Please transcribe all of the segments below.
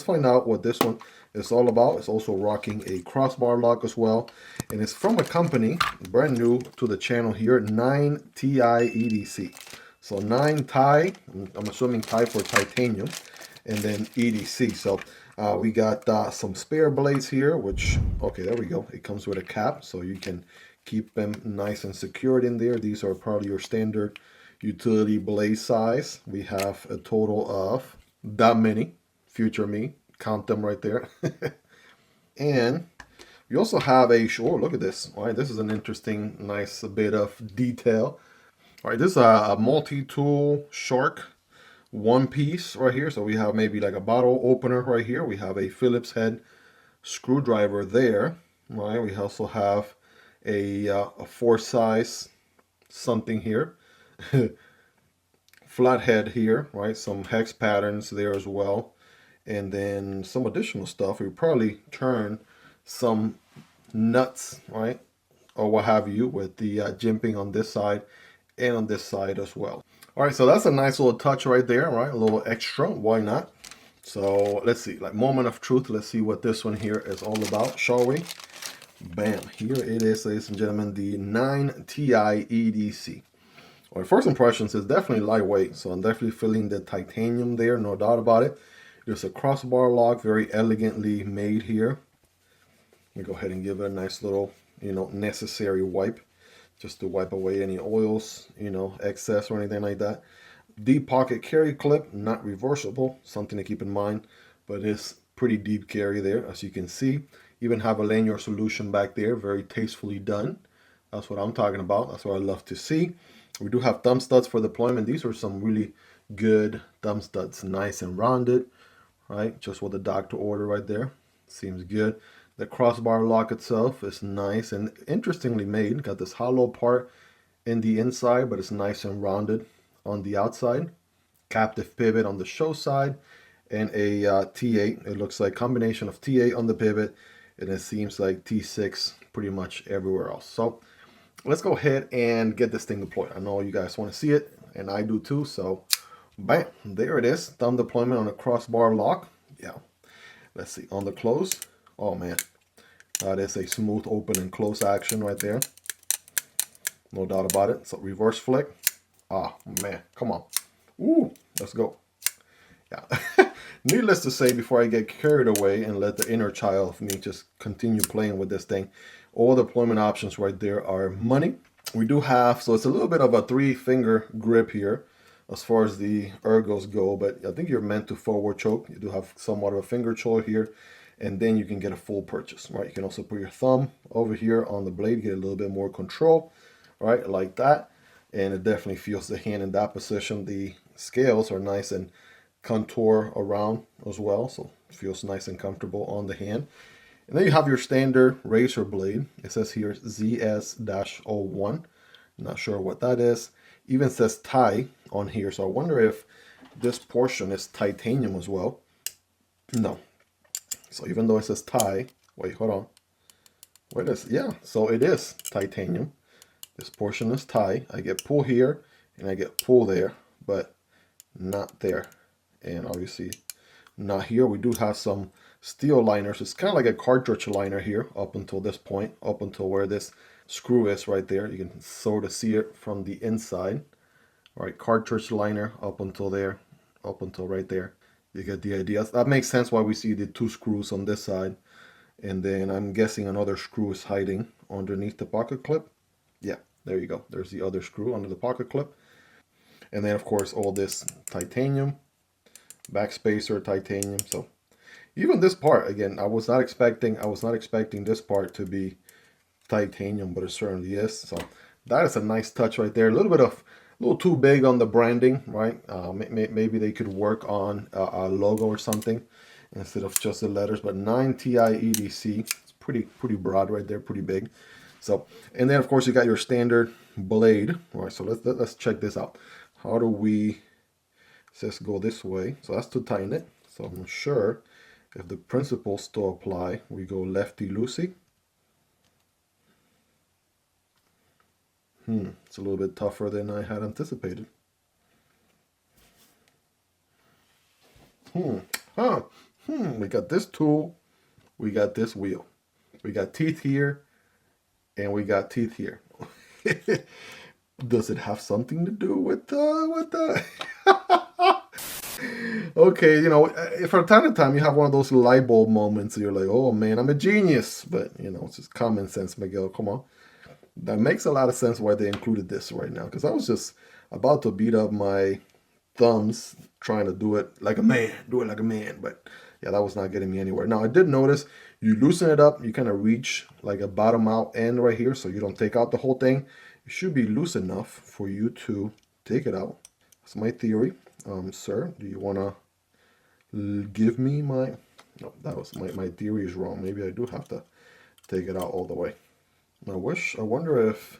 find out what this one is all about. It's also rocking a crossbar lock as well. And it's from a company brand new to the channel here, 9TiEDC. So 9Ti, I'm assuming Ti for titanium, and then EDC. So we got some spare blades here, which, okay, there we go. It comes with a cap, so you can keep them nice and secured in there. These are probably your standard utility blade size. We have a total of that many. Future me, count them right there. And we also have a, oh, look at this. All right, this is an interesting, nice bit of detail. All right, this is a multi-tool shark one piece right here. So we have maybe like a bottle opener right here. We have a Phillips head screwdriver there. Right, we also have a 4 size something here. Flathead here, right? Some hex patterns there as well. And then some additional stuff. We probably turn some nuts, right? Or what have you, with the jimping on this side and on this side as well. All right, so that's a nice little touch right there, right? A little extra, why not? So let's see, like moment of truth. Let's see what this one here is all about, shall we? Bam, here it is, ladies and gentlemen, the 9TiEDC. All right, first impressions is definitely lightweight, so I'm definitely feeling the titanium there, no doubt about it. There's a crossbar lock, very elegantly made here. Let me go ahead and give it a nice little, necessary wipe, just to wipe away any oils, excess or anything like that. Deep pocket carry clip, not reversible, something to keep in mind, but it's pretty deep carry there, as you can see. Even have a lanyard solution back there, very tastefully done. That's what I'm talking about. That's what I love to see. We do have thumb studs for deployment. These are some really good thumb studs, nice and rounded, right? Just what the doctor ordered right there. Seems good. The crossbar lock itself is nice and interestingly made. Got this hollow part in the inside, but it's nice and rounded on the outside. Captive pivot on the show side, and a T8. It looks like combination of T8 on the pivot, and it seems like T6 pretty much everywhere else. So let's go ahead and get this thing deployed. I know you guys want to see it, and I do too. So bam, there it is. Thumb deployment on a crossbar lock. Yeah. Let's see, on the close. Oh man, that is a smooth open and close action right there. No doubt about it. So reverse flick. Ah man, come on. Ooh, let's go. Yeah. Needless to say, before I get carried away and let the inner child of me just continue playing with this thing, all deployment options right there are money. We do have, so it's a little bit of a 3-finger grip here as far as the ergos go, but I think you're meant to forward choke. You do have somewhat of a finger choke here, and then you can get a full purchase, right? You can also put your thumb over here on the blade, get a little bit more control, right? Like that. And it definitely feels the hand in that position. The scales are nice and contour around as well, so it feels nice and comfortable on the hand. And then you have your standard razor blade. It says here ZS-01. Not sure what that is. Even says Ti on here, so I wonder if this portion is titanium as well. No. So even though it says Ti, wait, hold on. Wait, yeah, so it is titanium. This portion is Ti. I get pull here and I get pull there, but not there. And obviously not here. We do have some steel liners. It's kind of like a cartridge liner here up until this point, up until where this screw is right there. You can sort of see it from the inside. All right, cartridge liner up until there, up until right there. You get the idea. That makes sense why we see the 2 screws on this side. And then I'm guessing another screw is hiding underneath the pocket clip. Yeah, there you go. There's the other screw under the pocket clip. And then of course all this titanium, back spacer titanium. So even this part, again, I was not expecting this part to be titanium, but it certainly is. So that is a nice touch right there. A little too big on the branding, right? Maybe they could work on a logo or something instead of just the letters. But 9TiEDC, it's pretty broad right there, pretty big. So, and then of course you got your standard blade. All right, so let's check this out. How do we? It says go this way, so that's to tighten it. So I'm not sure if the principles still apply. We go lefty loosey. It's a little bit tougher than I had anticipated. we got this tool, we got this wheel. We got teeth here, and we got teeth here. Does it have something to do with the Okay, you know, from time to time you have one of those light bulb moments. You're like, oh man, I'm a genius. But, you know, it's just common sense, Miguel. Come on. That makes a lot of sense why they included this right now. Because I was just about to beat up my thumbs trying to do it like a man. Do it like a man. But, yeah, that was not getting me anywhere. Now, I did notice you loosen it up. You kind of reach like a bottom out end right here. So you don't take out the whole thing. It should be loose enough for you to take it out. That's my theory. Sir, do you want to give me my... No, that was my theory is wrong. Maybe I do have to take it out all the way. I wonder if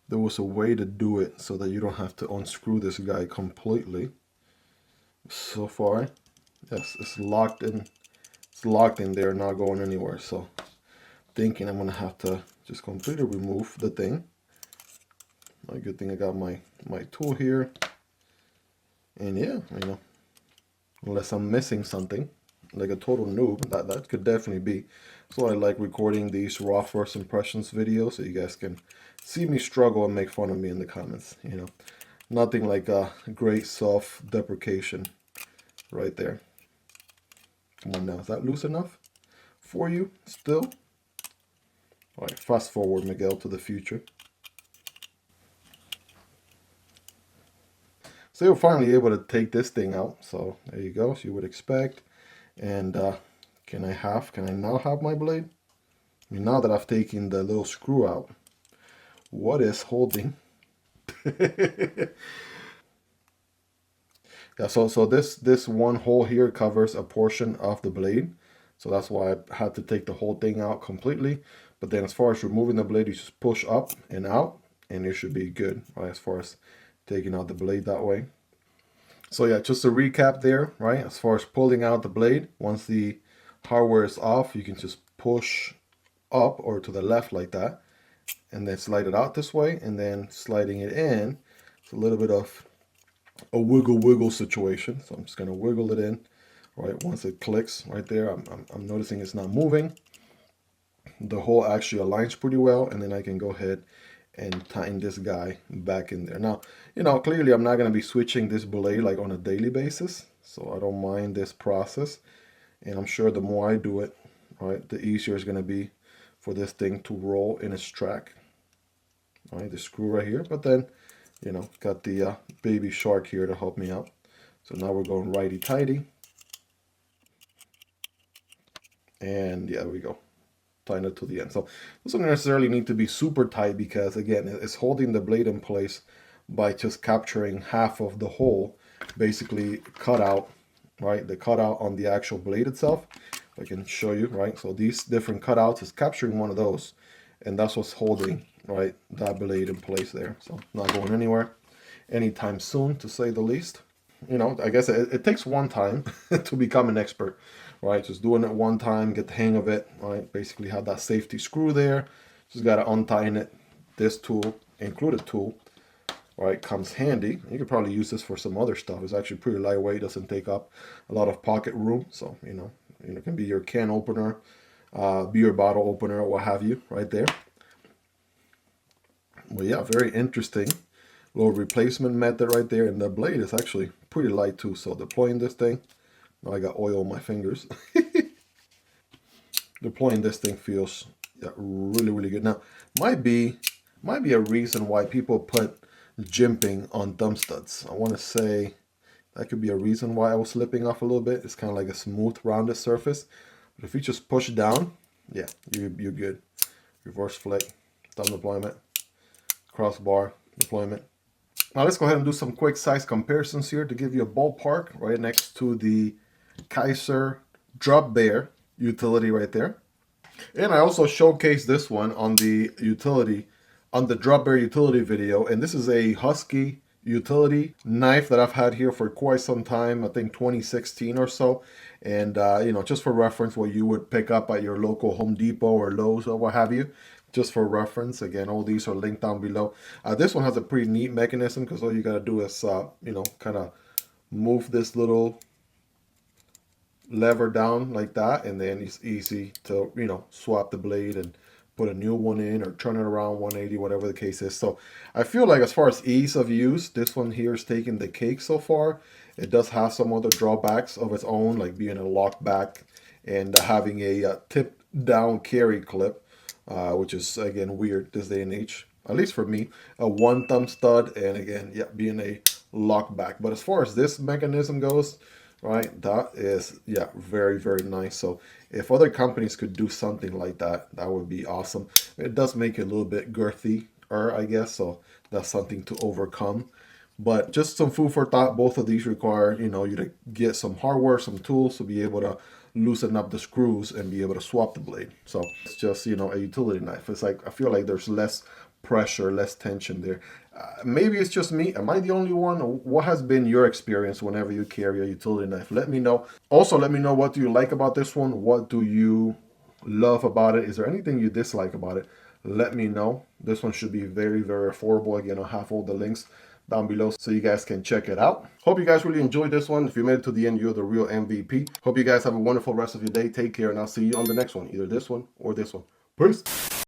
there was a way to do it so that you don't have to unscrew this guy completely. So far, yes, it's locked in. It's locked in there, not going anywhere. So, thinking I'm gonna have to just completely remove the thing. A good thing I got my tool here. And yeah, you know, unless I'm missing something, like a total noob, that could definitely be. So I like recording these raw first impressions videos so you guys can see me struggle and make fun of me in the comments. You know, nothing like a great self-deprecation right there. Come on now, is that loose enough for you still? All right, fast forward, Miguel, to the future. So you're finally able to take this thing out. So there you go, as you would expect. And can I now have my blade? I mean, now that I've taken the little screw out, what is holding? Yeah, so this one hole here covers a portion of the blade. So that's why I had to take the whole thing out completely. But then as far as removing the blade, you just push up and out, and it should be good, right, as far as taking out the blade that way. So yeah, just to recap there, right, as far as pulling out the blade, once the hardware is off, you can just push up or to the left like that, and then slide it out this way, and then sliding it in, it's a little bit of a wiggle situation. So I'm just gonna wiggle it in, right, once it clicks right there. I'm noticing it's not moving. The hole actually aligns pretty well, and then I can go ahead and tighten this guy back in there. Now, you know, clearly I'm not going to be switching this blade like on a daily basis, so I don't mind this process. And I'm sure the more I do it, right, the easier it's going to be for this thing to roll in its track. All right, the screw right here, but then, you know, got the baby shark here to help me out. So now we're going righty-tighty. And yeah, there we go. Tighten it to the end. So this doesn't necessarily need to be super tight because, again, it's holding the blade in place by just capturing half of the hole, basically cut out, right? The cutout on the actual blade itself. I can show you, right? So these different cutouts is capturing one of those, and that's what's holding, right, that blade in place there. So not going anywhere anytime soon, to say the least. You know, I guess it takes one time to become an expert, right? Just doing it one time, get the hang of it, right? Basically have that safety screw there. Just got to untighten it. This tool, included tool, right, comes handy. You could probably use this for some other stuff. It's actually pretty lightweight, doesn't take up a lot of pocket room. So, you know, it can be your can opener, beer bottle opener, what have you, right there. Well, yeah, very interesting little replacement method right there. And the blade is actually pretty light too. So deploying this thing, now I got oil on my fingers. Deploying this thing feels, yeah, really good. Now, might be a reason why people put jimping on thumb studs. I want to say that could be a reason why I was slipping off a little bit. It's kind of like a smooth, rounded surface. But if you just push down, yeah, you're good. Reverse flick, thumb deployment, crossbar deployment. Now let's go ahead and do some quick size comparisons here to give you a ballpark right next to the Kizer Drop Bear utility right there. And I also showcased this one on the utility, on the Drop Bear utility video. And this is a Husky utility knife that I've had here for quite some time, I think 2016 or so. And, you know, just for reference, what you would pick up at your local Home Depot or Lowe's or what have you. Just for reference, again, all these are linked down below. This one has a pretty neat mechanism because all you got to do is, you know, kind of move this little lever down like that, and then it's easy to, you know, swap the blade and put a new one in or turn it around 180, whatever the case is. So I feel like as far as ease of use, this one here is taking the cake so far. It does have some other drawbacks of its own, like being a lock back and having a tip down carry clip, which is again weird this day and age, at least for me. A one thumb stud, and again, yeah, being a lock back. But as far as this mechanism goes, right, that is, yeah, very, very nice. So if other companies could do something like that, that would be awesome. It does make it a little bit girthy, I guess, so that's something to overcome. But just some food for thought. Both of these require, you know, you to get some hardware, some tools to be able to loosen up the screws and be able to swap the blade. So it's just, you know, a utility knife. It's like, I feel like there's less pressure, less tension there. Maybe it's just me. Am I the only one? What has been your experience whenever you carry a utility knife? Let me know. Also, let me know, what do you like about this one? What do you love about it? Is there anything you dislike about it? Let me know. This one should be very, very affordable. Again, I'll have all the links down below so you guys can check it out. Hope you guys really enjoyed this one. If you made it to the end, you're the real MVP. Hope you guys have a wonderful rest of your day. Take care, and I'll see you on the next one, either this one or this one. Peace.